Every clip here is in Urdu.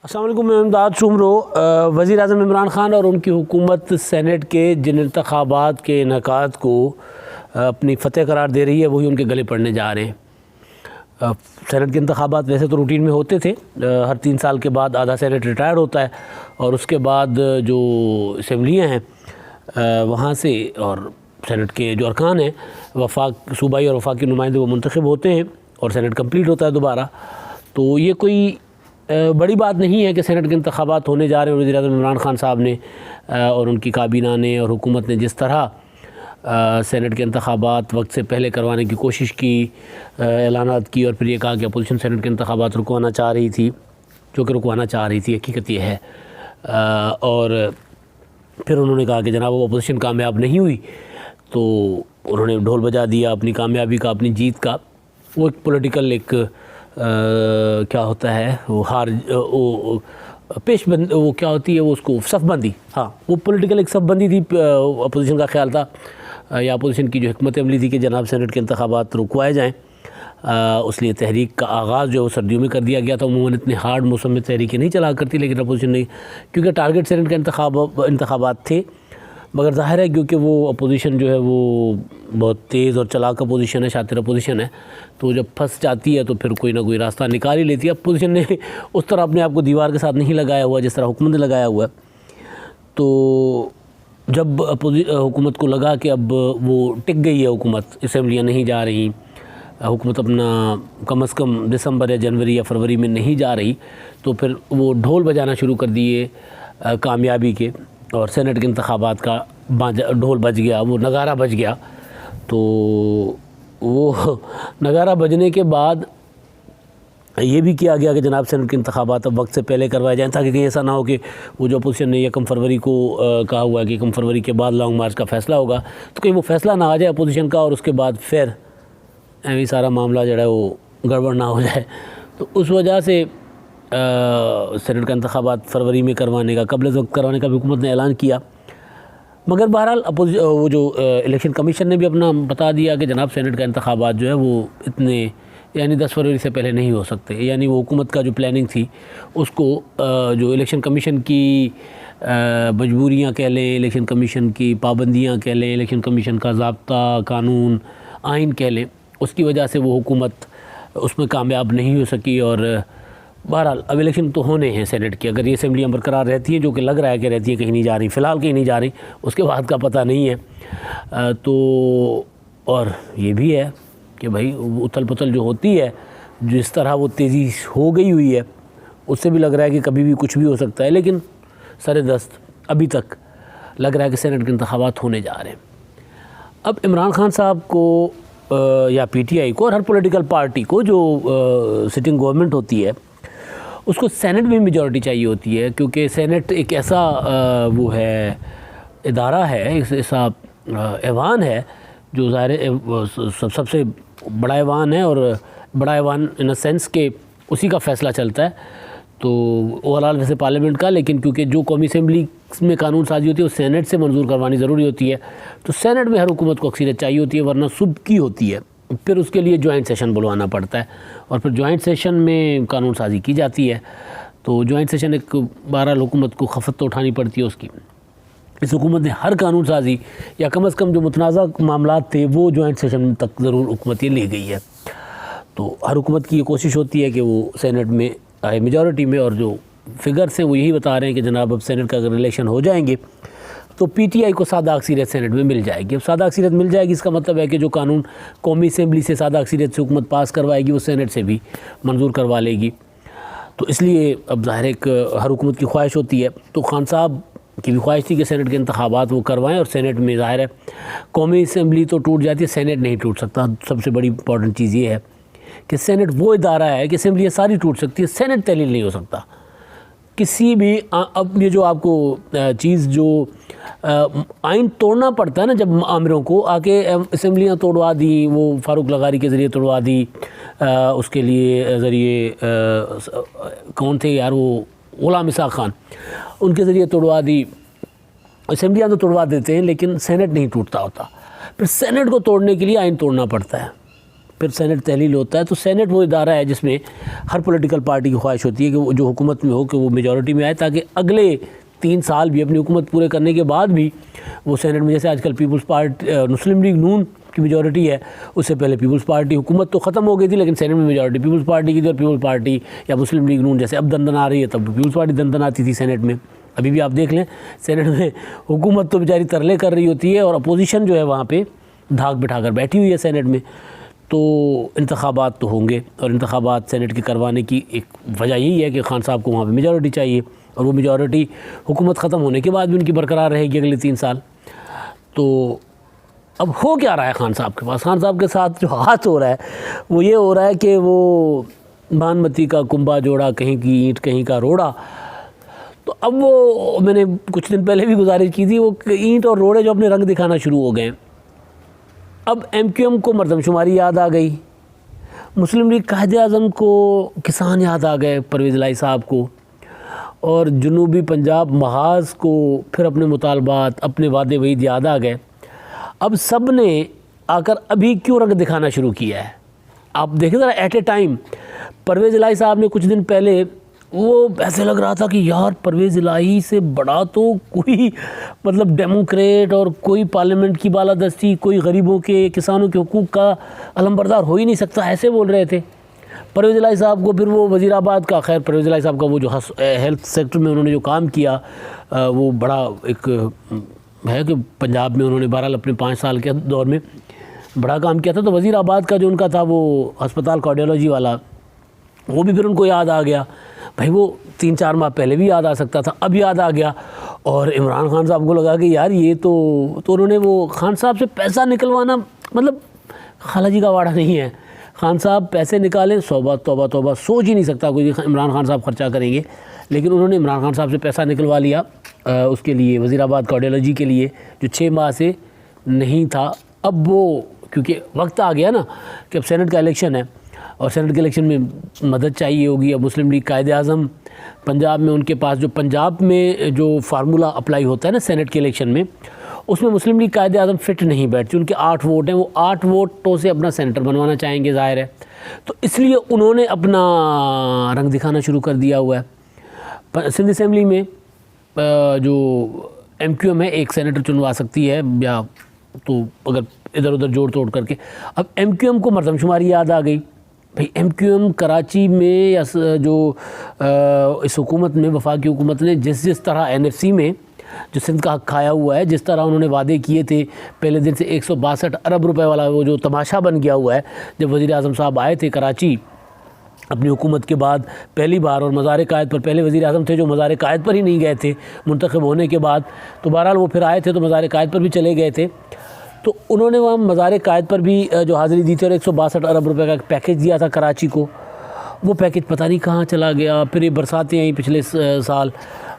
السلام علیکم، میں امداد شمرو۔ وزیر اعظم عمران خان اور ان کی حکومت سینٹ کے جن انتخابات کے انعقاد کو اپنی فتح قرار دے رہی ہے وہی ان کے گلے پڑنے جا رہے ہیں۔ سینٹ کے انتخابات ویسے تو روٹین میں ہوتے تھے، ہر 3 سال کے بعد آدھا سینٹ ریٹائر ہوتا ہے اور اس کے بعد جو اسمبلیاں ہیں وہاں سے اور سینٹ کے جو ارکان ہیں وفاق صوبائی اور وفاقی نمائندے وہ منتخب ہوتے ہیں اور سینٹ کمپلیٹ ہوتا ہے دوبارہ۔ تو یہ کوئی بڑی بات نہیں ہے کہ سینٹ کے انتخابات ہونے جا رہے ہیں۔ وزیر اعظم عمران خان صاحب نے اور ان کی کابینہ نے اور حکومت نے جس طرح سینٹ کے انتخابات وقت سے پہلے کروانے کی کوشش کی، اعلانات کی اور پھر یہ کہا کہ اپوزیشن سینٹ کے انتخابات رکوانا چاہ رہی تھی، جو کہ رکوانا چاہ رہی تھی، حقیقت یہ ہے۔ اور پھر انہوں نے کہا کہ جناب وہ اپوزیشن کامیاب نہیں ہوئی تو انہوں نے ڈھول بجا دیا اپنی کامیابی کا، اپنی جیت کا۔ وہ ایک پولیٹیکل ایک کیا ہوتا ہے وہ وہ کیا ہوتی ہے وہ اس کو صف بندی، ہاں وہ پولیٹیکل ایک صف بندی تھی۔ اپوزیشن کا خیال تھا یا اپوزیشن کی جو حکمت عملی تھی کہ جناب سینٹ کے انتخابات رکوائے جائیں، اس لیے تحریک کا آغاز جو ہے وہ سردیوں میں کر دیا گیا تھا۔ عموماً اتنے ہارڈ موسم میں تحریکیں نہیں چلا کرتی، لیکن اپوزیشن نے کیونکہ ٹارگٹ سینٹ کے انتخابات تھے، مگر ظاہر ہے کیونکہ وہ اپوزیشن جو ہے وہ بہت تیز اور چلاک اپوزیشن ہے، شاطر اپوزیشن ہے، تو جب پھنس جاتی ہے تو پھر کوئی نہ کوئی راستہ نکال ہی لیتی ہے۔ اپوزیشن نے اس طرح اپنے آپ کو دیوار کے ساتھ نہیں لگایا ہوا جس طرح حکومت نے لگایا ہوا ہے۔ تو جب حکومت کو لگا کہ اب وہ ٹک گئی ہے، حکومت اسمبلیاں نہیں جا رہی، حکومت اپنا کم از کم دسمبر یا جنوری یا فروری میں نہیں جا رہی، تو پھر وہ ڈھول بجانا شروع کر دیے کامیابی کے، اور سینٹ کے انتخابات کا ڈھول بج گیا، وہ نگارہ بج گیا۔ تو وہ نگارہ بجنے کے بعد یہ بھی کیا گیا کہ جناب سینٹ کے انتخابات اب وقت سے پہلے کروائے جائیں، تاکہ کہیں ایسا نہ ہو کہ وہ جو اپوزیشن نے 1 فروری کو کہا ہوا ہے کہ 1 فروری کے بعد لانگ مارچ کا فیصلہ ہوگا، تو کہیں وہ فیصلہ نہ آ جائے اپوزیشن کا اور اس کے بعد پھر ایویں سارا معاملہ جو ہے وہ گڑبڑ نہ ہو جائے۔ تو اس وجہ سے سینٹ کا انتخابات فروری میں کروانے کا، قبل از وقت کروانے کا بھی حکومت نے اعلان کیا، مگر بہرحال وہ جو الیکشن کمیشن نے بھی اپنا بتا دیا کہ جناب سینٹ کا انتخابات جو ہے وہ اتنے یعنی 10 فروری سے پہلے نہیں ہو سکتے۔ یعنی وہ حکومت کا جو پلاننگ تھی اس کو جو الیکشن کمیشن کی مجبوریاں کہہ لیں، الیکشن کمیشن کی پابندیاں کہہ لیں، الیکشن کمیشن کا ضابطہ، قانون، آئین کہہ لیں، اس کی وجہ سے وہ حکومت اس میں کامیاب نہیں ہو سکی۔ اور بہرحال اب الیکشن تو ہونے ہیں سینٹ کی، اگر یہ اسمبلیاں برقرار رہتی ہیں، جو کہ لگ رہا ہے کہ رہتی ہیں، کہیں نہیں جا رہی، فی الحال کہیں نہیں جا رہی، اس کے بعد کا پتہ نہیں ہے۔ تو اور یہ بھی ہے کہ بھائی اتھل پتھل جو ہوتی ہے، جس طرح وہ تیزی ہو گئی ہوئی ہے، اس سے بھی لگ رہا ہے کہ کبھی بھی کچھ بھی ہو سکتا ہے، لیکن سر دست ابھی تک لگ رہا ہے کہ سینٹ کے انتخابات ہونے جا رہے ہیں۔ اب عمران خان صاحب کو یا پی ٹی آئی کو اور ہر پولیٹیکل پارٹی کو جو سٹنگ گورنمنٹ ہوتی ہے اس کو سینٹ میں میجورٹی چاہیے ہوتی ہے، کیونکہ سینٹ ایک ایسا وہ ہے، ادارہ ہے، ایسا ایوان ہے جو ظاہر سب سے بڑا ایوان ہے، اور بڑا ایوان ان اے سینس کہ اسی کا فیصلہ چلتا ہے۔ تو اوورال ویسے پارلیمنٹ کا، لیکن کیونکہ جو قومی اسمبلی میں قانون سازی ہوتی ہے وہ سینٹ سے منظور کروانی ضروری ہوتی ہے، تو سینٹ میں ہر حکومت کو اکثریت چاہیے ہوتی ہے، ورنہ صوبے کی ہوتی ہے، پھر اس کے لیے جوائنٹ سیشن بلوانا پڑتا ہے، اور پھر جوائنٹ سیشن میں قانون سازی کی جاتی ہے۔ تو جوائنٹ سیشن ایک بہرحال حکومت کو خفت تو اٹھانی پڑتی ہے اس کی۔ اس حکومت نے ہر قانون سازی یا کم از کم جو متنازع معاملات تھے وہ جوائنٹ سیشن تک ضرور حکومت یہ لے گئی ہے۔ تو ہر حکومت کی یہ کوشش ہوتی ہے کہ وہ سینٹ میں آئے میجورٹی میں، اور جو فگرس ہیں وہ یہی بتا رہے ہیں کہ جناب اب سینٹ کا اگر الیکشن ہو جائیں گے تو پی ٹی آئی کو سادہ اکثریت سینٹ میں مل جائے گی۔ اب سادہ اکثریت مل جائے گی، اس کا مطلب ہے کہ جو قانون قومی اسمبلی سے سادہ اکثریت سے حکومت پاس کروائے گی وہ سینٹ سے بھی منظور کروا لے گی۔ تو اس لیے اب ظاہر ایک ہر حکومت کی خواہش ہوتی ہے، تو خان صاحب کی بھی خواہش تھی کہ سینٹ کے انتخابات وہ کروائیں، اور سینٹ میں ظاہر ہے قومی اسمبلی تو ٹوٹ جاتی ہے، سینٹ نہیں ٹوٹ سکتا۔ سب سے بڑی امپورٹنٹ چیز یہ ہے کہ سینٹ وہ ادارہ ہے کہ اسمبلیاں ساری ٹوٹ سکتی ہے، سینٹ تحلیل نہیں ہو سکتا کسی بھی۔ اب یہ جو آپ کو چیز جو آئین توڑنا پڑتا ہے نا، جب آمروں کو آ کے اسمبلیاں توڑوا دی، وہ فاروق لغاری کے ذریعے توڑوا دی، اس کے لیے ذریعے کون تھے یار، وہ غلام اسحاق خان، ان کے ذریعے توڑوا دی۔ اسمبلیاں تو توڑوا دیتے ہیں لیکن سینٹ نہیں ٹوٹتا ہوتا، پھر سینٹ کو توڑنے کے لیے آئین توڑنا پڑتا ہے۔ پھر سینٹ تحلیل ہوتا ہے. تو سینٹ وہ ادارہ ہے جس میں ہر پولیٹیکل پارٹی کی خواہش ہوتی ہے کہ وہ جو حکومت میں ہو کہ وہ میجورٹی میں آئے, تاکہ اگلے 3 سال بھی اپنی حکومت پورے کرنے کے بعد بھی وہ سینٹ میں, جیسے آج کل پیپلز پارٹی مسلم لیگ نون کی میجورٹی ہے, اس سے پہلے پیپلز پارٹی حکومت تو ختم ہو گئی تھی لیکن سینٹ میں میجورٹی پیپلز پارٹی کی تھی, اور پیپلز پارٹی یا مسلم لیگ نون جیسے اب دندن آ رہی ہے تب پیپلز پارٹی دندن آتی تھی سینٹ میں. ابھی بھی آپ دیکھ لیں سینٹ میں حکومت تو بیچاری ترلے کر رہی ہوتی ہے اور اپوزیشن جو ہے وہاں پہ دھاک بٹھا کر بیٹھی ہوئی ہے سینٹ میں. تو انتخابات تو ہوں گے, اور انتخابات سینٹ کے کروانے کی ایک وجہ یہی ہے کہ خان صاحب کو وہاں پہ میجورٹی چاہیے, اور وہ میجورٹی حکومت ختم ہونے کے بعد بھی ان کی برقرار رہے گی اگلے 3 سال. تو اب ہو کیا رہا ہے خان صاحب کے پاس؟ خان صاحب کے ساتھ جو ہاتھ ہو رہا ہے وہ یہ ہو رہا ہے کہ وہ بھانمتی کا کنبا جوڑا, کہیں کی اینٹ کہیں کا روڑا. تو اب وہ میں نے کچھ دن پہلے بھی گزارش کی تھی, وہ اینٹ اور روڑے جو اپنے رنگ دکھانا شروع ہو گئے ہیں. اب ایم کیو ایم کو مردم شماری یاد آ گئی, مسلم لیگ قائد اعظم کو کسان یاد آ گئے پرویز الہی صاحب کو, اور جنوبی پنجاب محاذ کو پھر اپنے مطالبات اپنے وعدے وعید یاد آ گئے. اب سب نے آ کر ابھی کیوں رنگ دکھانا شروع کیا ہے؟ آپ دیکھیں ذرا ایٹ اے ٹائم پرویز الہی صاحب نے کچھ دن پہلے وہ ایسے لگ رہا تھا کہ یار پرویز الہی سے بڑا تو کوئی مطلب ڈیموکریٹ اور کوئی پارلیمنٹ کی بالادستی, کوئی غریبوں کے کسانوں کے حقوق کا علمبردار ہو ہی نہیں سکتا, ایسے بول رہے تھے پرویز الہی صاحب کو. پھر وہ وزیر آباد کا, خیر پرویز الہی صاحب کا وہ جو ہیلتھ سیکٹر میں انہوں نے جو کام کیا وہ بڑا ایک ہے کہ پنجاب میں انہوں نے بہرحال اپنے 5 سال کے دور میں بڑا کام کیا تھا. تو وزیر آباد کا جو ان کا تھا وہ ہسپتال کارڈیولوجی والا, وہ بھی پھر ان کو یاد آ گیا. بھائی وہ 3-4 ماہ پہلے بھی یاد آ سکتا تھا, اب یاد آ گیا. اور عمران خان صاحب کو لگا کہ یار یہ تو انہوں نے وہ خان صاحب سے پیسہ نکلوانا مطلب خالہ جی کا واڑہ نہیں ہے. خان صاحب پیسے نکالیں, توبہ توبہ توبہ, سوچ ہی نہیں سکتا کوئی عمران خان صاحب خرچہ کریں گے. لیکن انہوں نے عمران خان صاحب سے پیسہ نکلوا لیا اس کے لیے, وزیر آباد کارڈیولوجی کے لیے, جو 6 ماہ سے نہیں تھا. اب وہ کیونکہ وقت آ گیا نا کہ اب سینٹ کا الیکشن ہے, اور سینٹ کے الیکشن میں مدد چاہیے ہوگی. اب مسلم لیگ قائد اعظم پنجاب میں ان کے پاس جو پنجاب میں جو فارمولہ اپلائی ہوتا ہے نا سینٹ کے الیکشن میں, اس میں مسلم لیگ قائد اعظم فٹ نہیں بیٹھتی. ان کے 8 ووٹ ہیں, وہ 8 ووٹوں سے اپنا سینٹر بنوانا چاہیں گے ظاہر ہے. تو اس لیے انہوں نے اپنا رنگ دکھانا شروع کر دیا ہوا ہے. سندھ اسمبلی میں جو ایم کیو ایم ہے ایک سینیٹر چنوا سکتی ہے, یا تو اگر ادھر ادھر جوڑ توڑ کر کے. اب ایم کیو ایم کو مردم شماری یاد آ گئی. بھئی ایم کیو ایم کراچی میں یا جو اس حکومت میں وفاقی حکومت نے جس طرح این ایف سی میں جو سندھ کا حق کھایا ہوا ہے, جس طرح انہوں نے وعدے کیے تھے پہلے دن سے 162 ارب روپے والا وہ جو تماشا بن گیا ہوا ہے. جب وزیر اعظم صاحب آئے تھے کراچی اپنی حکومت کے بعد پہلی بار, اور مزار قائد پر پہلے وزیر اعظم تھے جو مزار قائد پر ہی نہیں گئے تھے منتخب ہونے کے بعد, تو بہرحال وہ پھر آئے تھے تو مزار قائد پر بھی چلے گئے تھے. تو انہوں نے وہاں مزار قائد پر بھی جو حاضری دی تھی اور 162 ارب روپے کا ایک پیکیج دیا تھا کراچی کو. وہ پیکیج پتہ نہیں کہاں چلا گیا. پھر یہ برساتیں آئیں پچھلے سال,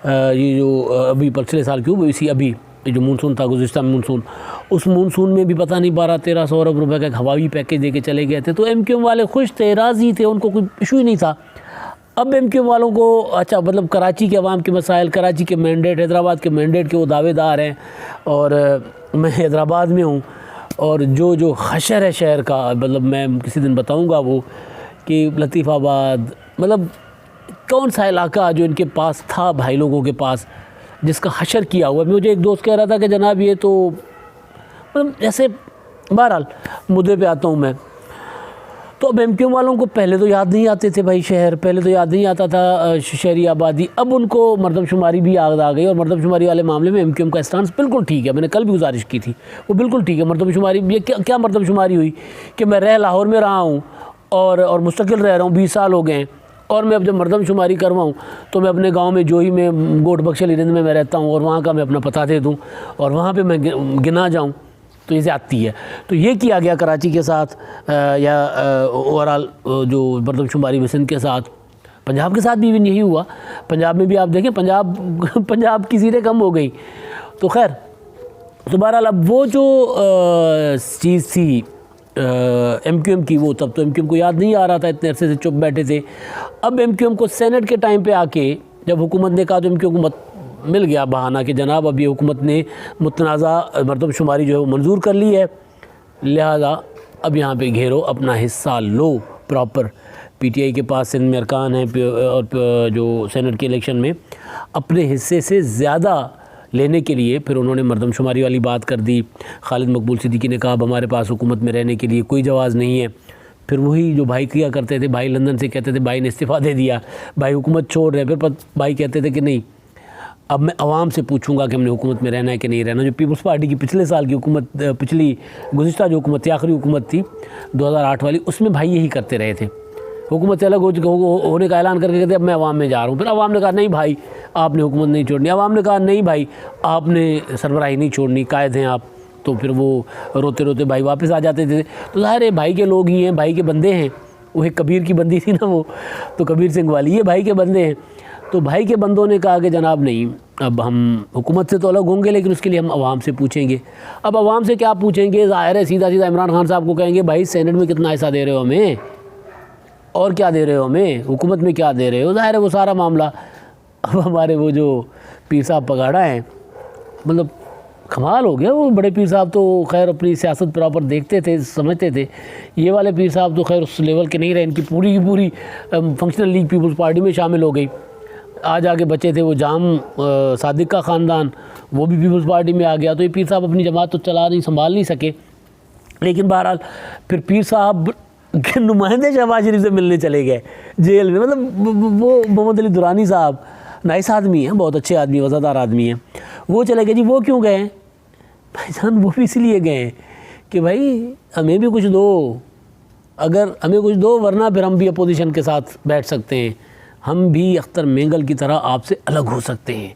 یہ جو ابھی پچھلے سال کیوں اسی ابھی جو مونسون تھا گزشتہ مونسون, اس مونسون میں بھی پتہ نہیں 1200-1300 ارب روپے کا ایک ہوائی پیکیج دے کے چلے گئے تھے. تو ایم کیو ایم والے خوش تھے, راضی تھے, ان کو کوئی ایشو ہی نہیں تھا. اب ایم کیو ایم والوں کو اچھا مطلب کراچی کے عوام کے مسائل, کراچی کے مینڈیٹ, حیدرآباد کے مینڈیٹ کے وہ دعوے دار ہیں, اور میں حیدرآباد میں ہوں, اور جو حشر ہے شہر کا, مطلب میں کسی دن بتاؤں گا وہ کہ لطیف آباد مطلب کون سا علاقہ جو ان کے پاس تھا بھائی لوگوں کے پاس جس کا حشر کیا ہوا. مجھے ایک دوست کہہ رہا تھا کہ جناب یہ تو مطلب جیسے بہرحال مدعے پہ آتا ہوں میں. تو اب ایم کیو ایم والوں کو پہلے تو یاد نہیں آتے تھے بھائی شہر, پہلے تو یاد نہیں آتا تھا شہری آبادی. اب ان کو مردم شماری بھی یاد آ گئی, اور مردم شماری والے معاملے میں ایم کیو ایم کا اسٹانس بالکل ٹھیک ہے. میں نے کل بھی گزارش کی تھی, وہ بالکل ٹھیک ہے. مردم شماری یہ کیا مردم شماری ہوئی کہ میں لاہور میں رہا ہوں اور مستقل رہ رہا ہوں, 20 سال ہو گئے ہیں, اور میں اب جب مردم شماری کرواؤں تو میں اپنے گاؤں میں جو ہی میں گوٹ بخشلی رند میں رہتا ہوں اور وہاں کا میں اپنا پتہ دے دوں اور وہاں پہ میں گنا جاؤں, تو یہ زیادتی ہے. تو یہ کیا گیا کراچی کے ساتھ, یا اوورال جو مردم شماری میں سندھ کے ساتھ. پنجاب کے ساتھ بھی ایون یہی ہوا. پنجاب میں بھی آپ دیکھیں پنجاب کی سیٹیں کم ہو گئی. تو خیر تو بہرحال اب وہ جو چیز تھی ایم کیو ایم کی, وہ تب تو ایم کیو ایم کو یاد نہیں آ رہا تھا, اتنے عرصے سے چپ بیٹھے تھے. اب ایم کیو ایم کو سینٹ کے ٹائم پہ آ کے جب حکومت نے کہا تو ایم کیو ایم کو مل گیا بہانہ کہ جناب اب یہ حکومت نے متنازع مردم شماری جو ہے وہ منظور کر لی ہے, لہذا اب یہاں پہ گھیرو، اپنا حصہ لو پراپر۔ پی ٹی آئی کے پاس سندھ میں ارکان ہیں اور جو سینٹ کے الیکشن میں اپنے حصے سے زیادہ لینے کے لیے پھر انہوں نے مردم شماری والی بات کر دی۔ خالد مقبول صدیقی نے کہا اب ہمارے پاس حکومت میں رہنے کے لیے کوئی جواز نہیں ہے۔ پھر وہی جو بھائی کیا کرتے تھے، بھائی لندن سے کہتے تھے بھائی نے استعفیٰ دے دیا، بھائی حکومت چھوڑ رہے، پھر بھائی کہتے تھے کہ نہیں اب میں عوام سے پوچھوں گا کہ ہم نے حکومت میں رہنا ہے کہ نہیں رہنا۔ جو پیپلز پارٹی کی پچھلے سال کی حکومت، پچھلی گزشتہ جو حکومت تھی، آخری حکومت تھی 2008 والی، اس میں بھائی یہی کرتے رہے تھے۔ حکومت سے الگ ہونے کا اعلان کر کے کہتے اب میں عوام میں جا رہا ہوں۔ پھر عوام نے کہا نہیں بھائی آپ نے حکومت نہیں چھوڑنی، عوام نے کہا نہیں بھائی آپ نے سربراہی نہیں چھوڑنی، قائد ہیں آپ، تو پھر وہ روتے روتے بھائی واپس آ جاتے تھے۔ تو ظاہر ہے بھائی کے لوگ ہی ہیں، بھائی کے بندے ہیں۔ وہ ایک کبیر کی بندی تھی نا، وہ تو کبیر سنگھ والی، یہ بھائی کے بندے ہیں۔ تو بھائی کے بندوں نے کہا کہ جناب نہیں، اب ہم حکومت سے تو الگ ہوں گے لیکن اس کے لیے ہم عوام سے پوچھیں گے۔ اب عوام سے کیا پوچھیں گے؟ ظاہر ہے سیدھا عمران خان صاحب کو کہیں گے بھائی سینٹ میں کتنا حصہ دے رہے ہو ہمیں، اور کیا دے رہے ہو ہمیں، حکومت میں کیا دے رہے ہو؟ ظاہر ہے وہ سارا معاملہ اب ہمارے وہ جو پیر صاحب پگاڑا ہیں، مطلب کمال ہو گیا۔ وہ بڑے پیر صاحب تو خیر اپنی سیاست پراپر دیکھتے تھے، سمجھتے تھے۔ یہ والے پیر صاحب تو خیر اس لیول کے نہیں رہے، ان کی پوری کی پوری فنکشنل لیگ پیپلز پارٹی میں شامل ہو گئی۔ آج آگے بچے تھے وہ جام صادق کا خاندان، وہ بھی پیپلز پارٹی میں آ گیا۔ تو یہ پیر صاحب اپنی جماعت تو سنبھال نہیں سکے، لیکن بہرحال پھر پیر صاحب کے نمائندے شہباز شریف سے ملنے چلے گئے جیل میں۔ مطلب وہ محمد علی درانی صاحب نائس آدمی ہیں، بہت اچھے آدمی، وفادار آدمی ہیں، وہ چلے گئے۔ جی وہ کیوں گئے بھائی جان؟ وہ بھی اس لیے گئے کہ بھائی ہمیں بھی کچھ دو، اگر ہمیں کچھ دو، ورنہ پھر ہم بھی اپوزیشن کے ساتھ بیٹھ سکتے ہیں، ہم بھی اختر مینگل کی طرح آپ سے الگ ہو سکتے ہیں۔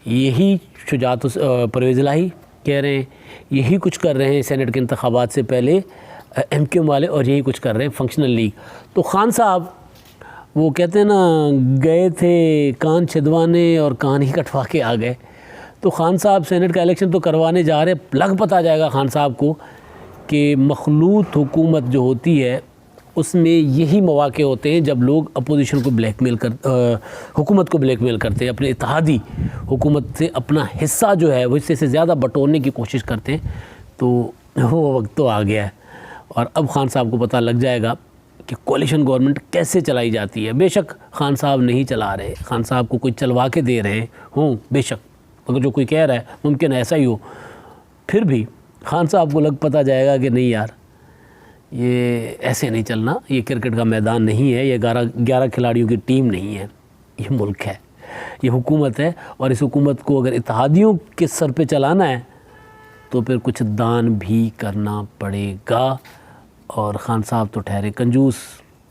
یہی شجاعت پرویز الہی کہہ رہے ہیں، یہی کچھ کر رہے ہیں سینٹ کے انتخابات سے پہلے ایم کیو ایم والے، اور یہی کچھ کر رہے ہیں فنکشنل لیگ۔ تو خان صاحب وہ کہتے ہیں نا گئے تھے کان چھدوانے اور کان ہی کٹوا کے آ گئے۔ تو خان صاحب سینٹ کا الیکشن تو کروانے جا رہے، لگ پتہ جائے گا خان صاحب کو کہ مخلوط حکومت جو ہوتی ہے اس میں یہی مواقع ہوتے ہیں جب لوگ اپوزیشن کو بلیک میل حکومت کو بلیک میل کرتے ہیں، اپنے اتحادی حکومت سے اپنا حصہ جو ہے وہ حصے سے زیادہ بٹورنے کی کوشش کرتے ہیں۔ تو وہ وقت تو آ گیا ہے، اور اب خان صاحب کو پتہ لگ جائے گا کہ کولیشن گورنمنٹ کیسے چلائی جاتی ہے۔ بے شک خان صاحب نہیں چلا رہے، خان صاحب کو کوئی چلوا کے دے رہے ہوں، بے شک اگر جو کوئی کہہ رہا ہے ممکن ایسا ہی ہو، پھر بھی خان صاحب کو لگ پتہ جائے گا کہ نہیں یار یہ ایسے نہیں چلنا، یہ کرکٹ کا میدان نہیں ہے، یہ 11 کھلاڑیوں کی ٹیم نہیں ہے، یہ ملک ہے، یہ حکومت ہے، اور اس حکومت کو اگر اتحادیوں کے سر پہ چلانا ہے تو پھر کچھ دان بھی کرنا پڑے گا۔ اور خان صاحب تو ٹھہرے کنجوس،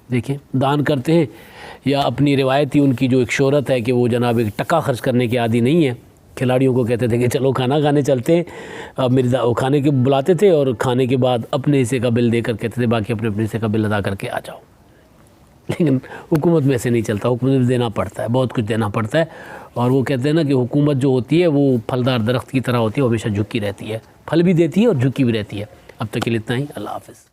دیکھیں دان کرتے ہیں یا اپنی روایتی ان کی جو ایک شہرت ہے کہ وہ جناب ایک ٹکا خرچ کرنے کے عادی نہیں ہے۔ کھلاڑیوں کو کہتے تھے کہ چلو کھانا کھانے چلتے ہیں، اب وہ کھانے کے بلاتے تھے اور کھانے کے بعد اپنے حصے کا بل دے کر کہتے تھے باقی اپنے حصے کا بل ادا کر کے آ جاؤ۔ لیکن حکومت میں ایسے نہیں چلتا، حکومت میں دینا پڑتا ہے، بہت کچھ دینا پڑتا ہے۔ اور وہ کہتے ہیں نا کہ حکومت جو ہوتی ہے وہ پھلدار درخت کی طرح ہوتی ہے، وہ ہمیشہ جھکی رہتی ہے، پھل بھی دیتی ہے اور جھکی بھی رہتی ہے۔ اب تک کے لیے اتنا ہی، اللہ حافظ۔